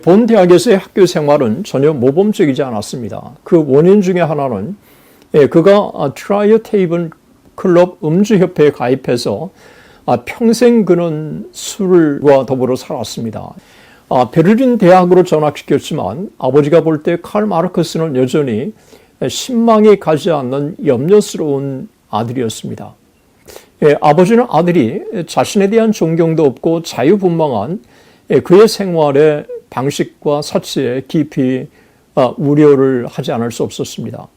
본 대학에서의 학교 생활은 전혀 모범적이지 않았습니다. 그 원인 중에 하나는 그가 트라이어테이븐 클럽 음주협회에 가입해서 평생 그는 술과 더불어 살았습니다. 베를린 대학으로 전학시켰지만 아버지가 볼 때 칼 마르크스는 여전히 신망이 가지 않는 염려스러운 아들이었습니다. 아버지는 아들이 자신에 대한 존경도 없고 자유분방한 그의 생활의 방식과 사치에 깊이 우려를 하지 않을 수 없었습니다.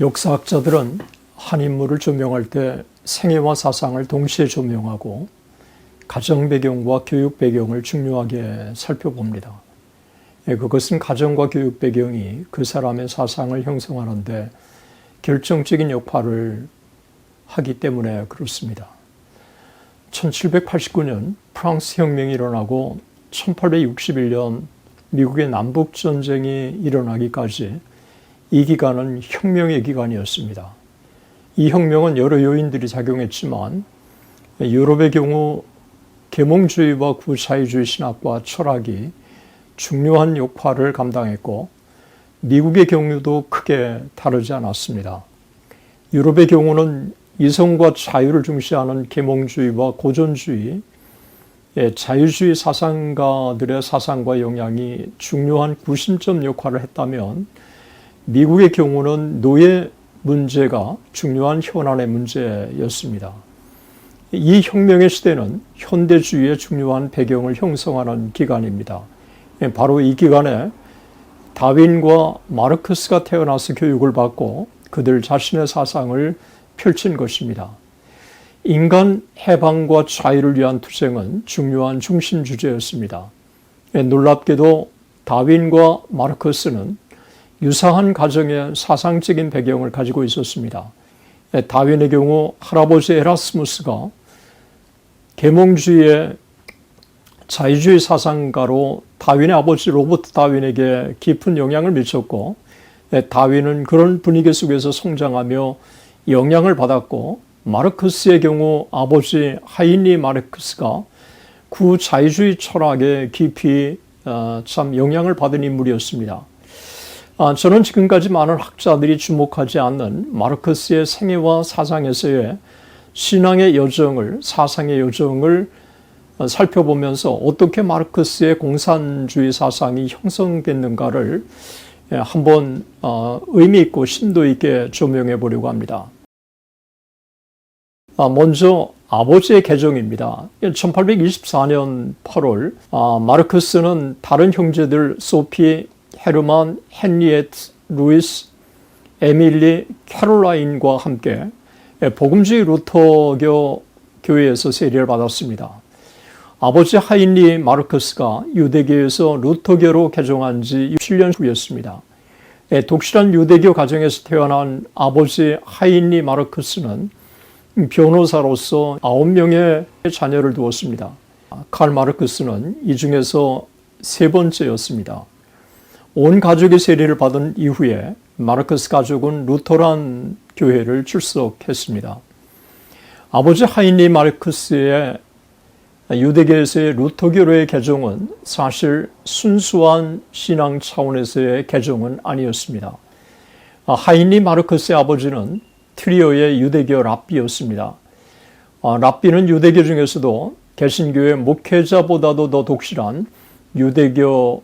역사학자들은 한 인물을 조명할 때 생애와 사상을 동시에 조명하고 가정 배경과 교육 배경을 중요하게 살펴봅니다. 그것은 가정과 교육 배경이 그 사람의 사상을 형성하는 데 결정적인 역할을 하기 때문에 그렇습니다. 1789년 프랑스 혁명이 일어나고 1861년 미국의 남북전쟁이 일어나기까지 이 기간은 혁명의 기간이었습니다. 이 혁명은 여러 요인들이 작용했지만 유럽의 경우 계몽주의와 구사회주의 신학과 철학이 중요한 역할을 감당했고 미국의 경우도 크게 다르지 않았습니다. 유럽의 경우는 이성과 자유를 중시하는 계몽주의와 고전주의, 자유주의 사상가들의 사상과 영향이 중요한 구심점 역할을 했다면 미국의 경우는 노예 문제가 중요한 현안의 문제였습니다. 이 혁명의 시대는 현대주의의 중요한 배경을 형성하는 기간입니다. 바로 이 기간에 다윈과 마르크스가 태어나서 교육을 받고 그들 자신의 사상을 펼친 것입니다. 인간 해방과 자유를 위한 투쟁은 중요한 중심 주제였습니다. 놀랍게도 다윈과 마르크스는 유사한 가정의 사상적인 배경을 가지고 있었습니다. 다윈의 경우 할아버지 에라스무스가 계몽주의의 자유주의 사상가로 다윈의 아버지 로버트 다윈에게 깊은 영향을 미쳤고 다윈은 그런 분위기 속에서 성장하며 영향을 받았고 마르크스의 경우 아버지 하인리 마르크스가 구자유주의 철학에 깊이 참 영향을 받은 인물이었습니다. 저는 지금까지 많은 학자들이 주목하지 않는 마르크스의 생애와 사상에서의 신앙의 여정을, 사상의 여정을 살펴보면서 어떻게 마르크스의 공산주의 사상이 형성됐는가를 한번 의미 있고 심도 있게 조명해 보려고 합니다. 먼저 아버지의 개정입니다. 1824년 8월 마르크스는 다른 형제들 소피, 헤르만, 헨리에트, 루이스, 에밀리, 캐롤라인과 함께 복음주의 루터교 교회에서 세례를 받았습니다. 아버지 하인리 마르크스가 유대교에서 루터교로 개종한 지 7년 후였습니다. 독실한 유대교 가정에서 태어난 아버지 하인리 마르크스는 변호사로서 9명의 자녀를 두었습니다. 칼 마르크스는 이 중에서 세 번째였습니다. 온 가족이 세례를 받은 이후에 마르크스 가족은 루터란 교회를 출석했습니다. 아버지 하인리 마르크스의 유대교에서의 루터교로의 개종은 사실 순수한 신앙 차원에서의 개종은 아니었습니다. 하인리 마르크스의 아버지는 트리오의 유대교 랍비였습니다. 랍비는 유대교 중에서도 개신교의 목회자보다도 더 독실한 유대교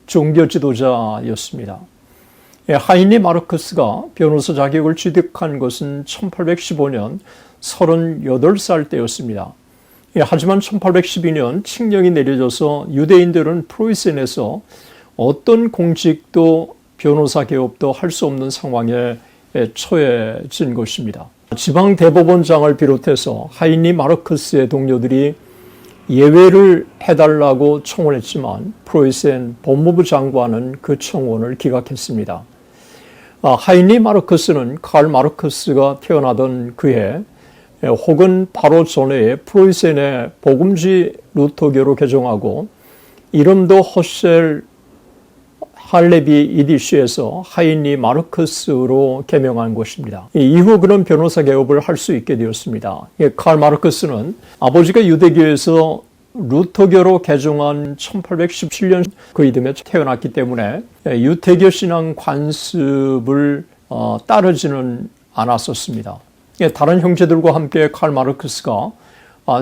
종교 지도자였습니다. 하인리 마르크스가 변호사 자격을 취득한 것은 1815년 38살 때였습니다. 하지만 1812년 칙령이 내려져서 유대인들은 프로이센에서 어떤 공직도 변호사 개업도 할 수 없는 상황에 처해진 것입니다. 지방 대법원장을 비롯해서 하인리 마르크스의 동료들이 예외를 해달라고 청원했지만 프로이센 법무부 장관은 그 청원을 기각했습니다. 하인리 마르크스는 칼 마르크스가 태어나던 그해 혹은 바로 전에 프로이센의 복음주의 루터교로 개종하고 이름도 허셀 할레비 이디시에서 하인리 마르크스로 개명한 것입니다. 이후 그는 변호사 개업을 할 수 있게 되었습니다. 칼 마르크스는 아버지가 유대교에서 루터교로 개종한 1817년 그 이듬해 태어났기 때문에 유태교 신앙 관습을 따르지는 않았었습니다. 다른 형제들과 함께 칼 마르크스가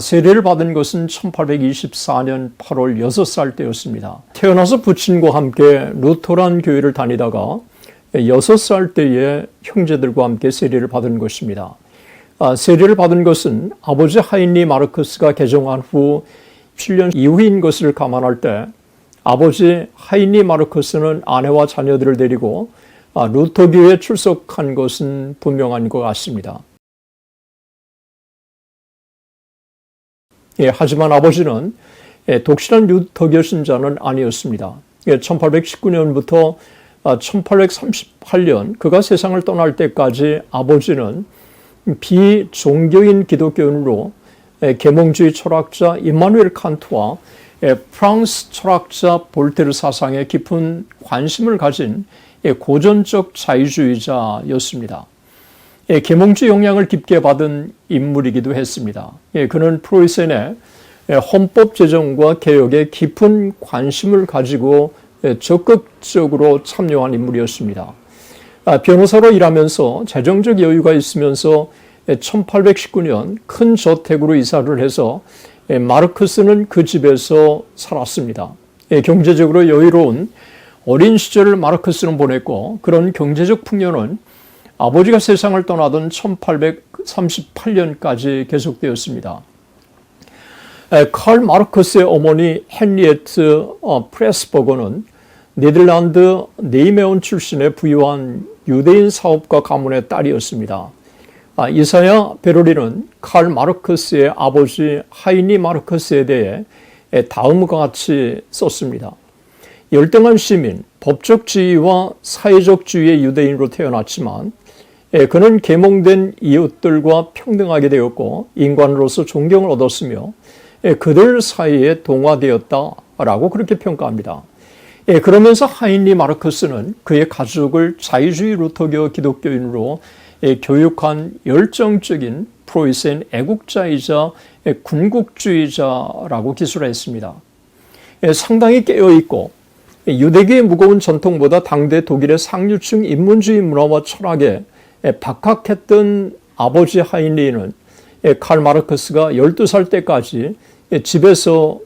세례를 받은 것은 1824년 8월 6살 때였습니다. 태어나서 부친과 함께 루터란 교회를 다니다가 6살 때에 형제들과 함께 세례를 받은 것입니다. 세례를 받은 것은 아버지 하인리 마르크스가 개종한 후 7년 이후인 것을 감안할 때 아버지 하인리 마르크스는 아내와 자녀들을 데리고 루터교에 출석한 것은 분명한 것 같습니다. 하지만 아버지는 독실한 루터교 신자는 아니었습니다. 1819년부터 1838년 그가 세상을 떠날 때까지 아버지는 비종교인 기독교인으로 계몽주의 철학자 임마누엘 칸트와 프랑스 철학자 볼테르 사상에 깊은 관심을 가진 고전적 자유주의자였습니다. 계몽주의 영향을 깊게 받은 인물이기도 했습니다. 그는 프로이센의 헌법 제정과 개혁에 깊은 관심을 가지고 적극적으로 참여한 인물이었습니다. 변호사로 일하면서 재정적 여유가 있으면서 1819년 큰 저택으로 이사를 해서 마르크스는 그 집에서 살았습니다. 경제적으로 여유로운 어린 시절을 마르크스는 보냈고 그런 경제적 풍요는 아버지가 세상을 떠나던 1838년까지 계속되었습니다. 칼 마르크스의 어머니 헨리에트 프레스버거는 네덜란드 네이메온 출신의 부유한 유대인 사업가 가문의 딸이었습니다. 이사야 베르리는 칼 마르크스의 아버지 하이니 마르크스에 대해 다음과 같이 썼습니다. 열등한 시민, 법적 지위와 사회적 지위의 유대인으로 태어났지만 그는 계몽된 이웃들과 평등하게 되었고 인간으로서 존경을 얻었으며 그들 사이에 동화되었다라고 그렇게 평가합니다. 그러면서 하인리 마르크스는 그의 가족을 자유주의 루터교 기독교인으로 교육한 열정적인 프로이센 애국자이자 군국주의자라고 기술했습니다. 상당히 깨어있고 유대교의 무거운 전통보다 당대 독일의 상류층 인문주의 문화와 철학에 박학했던 아버지 하인리는 칼 마르크스가 12살 때까지 집에서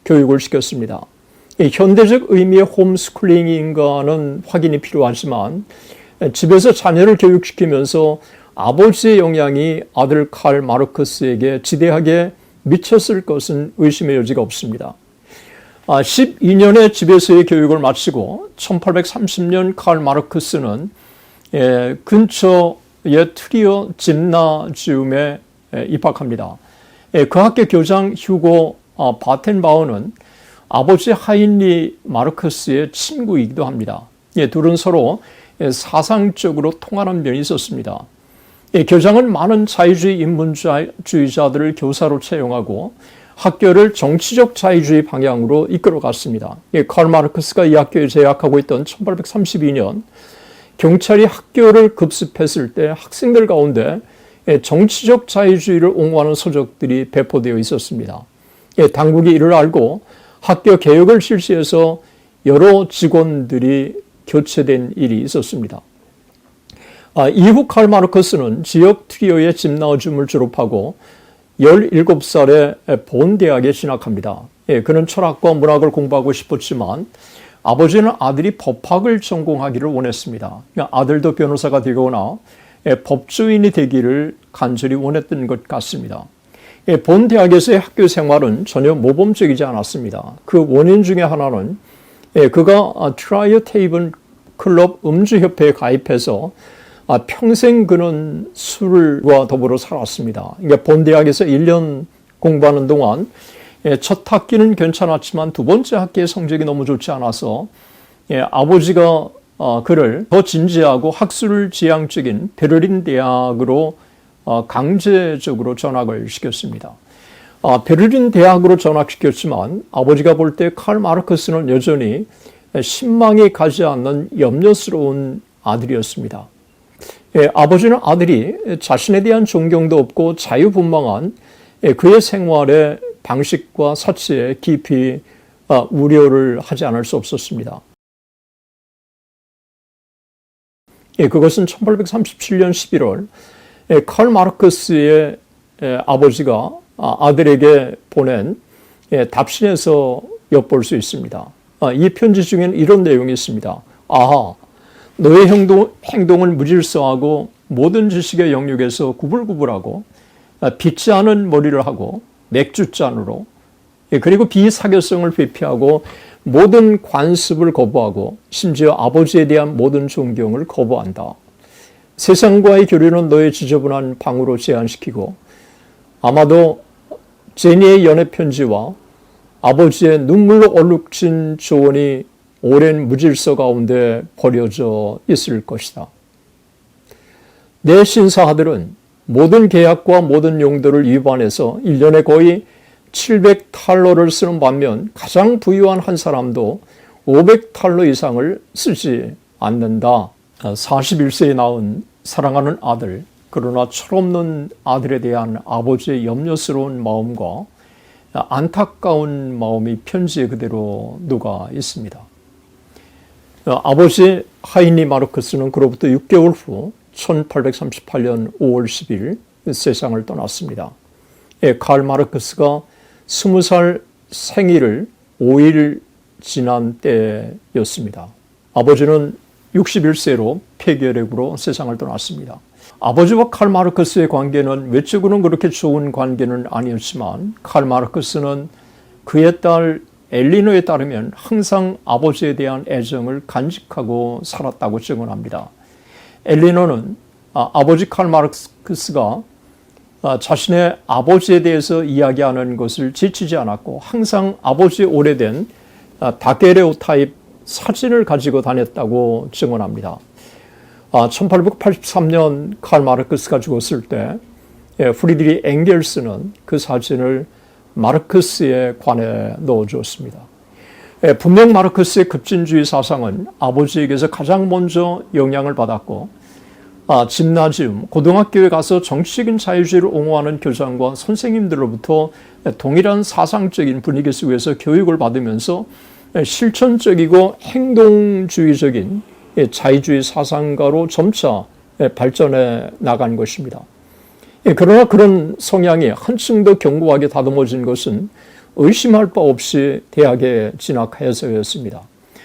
교육을 시켰습니다. 현대적 의미의 홈스쿨링인가는 확인이 필요하지만 집에서 자녀를 교육시키면서 아버지의 영향이 아들 칼 마르크스에게 지대하게 미쳤을 것은 의심의 여지가 없습니다. 12년의 집에서의 교육을 마치고 1830년 칼 마르크스는 근처의 트리어 짐나지움에 입학합니다. 그 학교 교장 휴고 바텐바우는 아버지 하인리 마르크스의 친구이기도 합니다. 둘은 서로 사상적으로 통하는 면이 있었습니다. 교장은 많은 자유주의 인문주의자들을 교사로 채용하고 학교를 정치적 자유주의 방향으로 이끌어갔습니다. 칼 마르크스가 이 학교에 재학하고 있던 1832년 경찰이 학교를 급습했을 때 학생들 가운데 정치적 자유주의를 옹호하는 서적들이 배포되어 있었습니다. 당국이 이를 알고 학교 개혁을 실시해서 여러 직원들이 교체된 일이 있었습니다. 이후 칼 마르크스는 지역 트리어의 짐나지움을 졸업하고 17살에 본 대학에 진학합니다. 그는 철학과 문학을 공부하고 싶었지만 아버지는 아들이 법학을 전공하기를 원했습니다. 아들도 변호사가 되거나 법조인이 되기를 간절히 원했던 것 같습니다. 본 대학에서의 학교 생활은 전혀 모범적이지 않았습니다. 그 원인 중에 하나는 그가 트라이어 테이블 클럽 음주협회에 가입해서 평생 그는 술과 더불어 살았습니다. 그러니까 본 대학에서 1년 공부하는 동안 첫 학기는 괜찮았지만 두 번째 학기의 성적이 너무 좋지 않아서 아버지가 그를 더 진지하고 학술 지향적인 베를린 대학으로 강제적으로 전학을 시켰습니다. 베를린 대학으로 전학시켰지만 아버지가 볼 때 칼 마르크스는 여전히 신망이 가지 않는 염려스러운 아들이었습니다. 아버지는 아들이 자신에 대한 존경도 없고 자유분방한 그의 생활에 방식과 사치에 깊이 우려를 하지 않을 수 없었습니다. 그것은 1837년 11월 칼 마르크스의 아버지가 아들에게 보낸 답신에서 엿볼 수 있습니다. 이 편지 중에는 이런 내용이 있습니다. 아하, 너의 행동은 무질서하고 모든 지식의 영역에서 구불구불하고 빛지 않은 머리를 하고 맥주잔으로 그리고 비사교성을 회피하고 모든 관습을 거부하고 심지어 아버지에 대한 모든 존경을 거부한다. 세상과의 교류는 너의 지저분한 방으로 제한시키고 아마도 제니의 연애 편지와 아버지의 눈물로 얼룩진 조언이 오랜 무질서 가운데 버려져 있을 것이다. 내 신사아들은 모든 계약과 모든 용도를 위반해서 1년에 거의 700달러를 쓰는 반면 가장 부유한 한 사람도 500달러 이상을 쓰지 않는다. 41세에 낳은 사랑하는 아들, 그러나 철없는 아들에 대한 아버지의 염려스러운 마음과 안타까운 마음이 편지에 그대로 녹아 있습니다. 아버지 하이니 마르크스는 그로부터 6개월 후 1838년 5월 10일 세상을 떠났습니다. 칼 마르크스가 20살 생일을 5일 지난 때였습니다. 아버지는 61세로 폐결핵으로 세상을 떠났습니다. 아버지와 칼 마르크스의 관계는 외적으로는 그렇게 좋은 관계는 아니었지만 칼 마르크스는 그의 딸 엘리노에 따르면 항상 아버지에 대한 애정을 간직하고 살았다고 증언합니다. 엘리노는 아버지 칼 마르크스가 자신의 아버지에 대해서 이야기하는 것을 지치지 않았고 항상 아버지의 오래된 다게레오타입 사진을 가지고 다녔다고 증언합니다. 1883년 칼 마르크스가 죽었을 때 프리드리 엥겔스는 그 사진을 마르크스의 관에 넣어주었습니다. 분명 마르크스의 급진주의 사상은 아버지에게서 가장 먼저 영향을 받았고 짐나지움, 고등학교에 가서 정치적인 자유주의를 옹호하는 교장과 선생님들로부터 동일한 사상적인 분위기 속에서 교육을 받으면서 실천적이고 행동주의적인 자유주의 사상가로 점차 발전해 나간 것입니다. 그러나 그런 성향이 한층 더 견고하게 다듬어진 것은 의심할 바 없이 대학에 진학해서였습니다.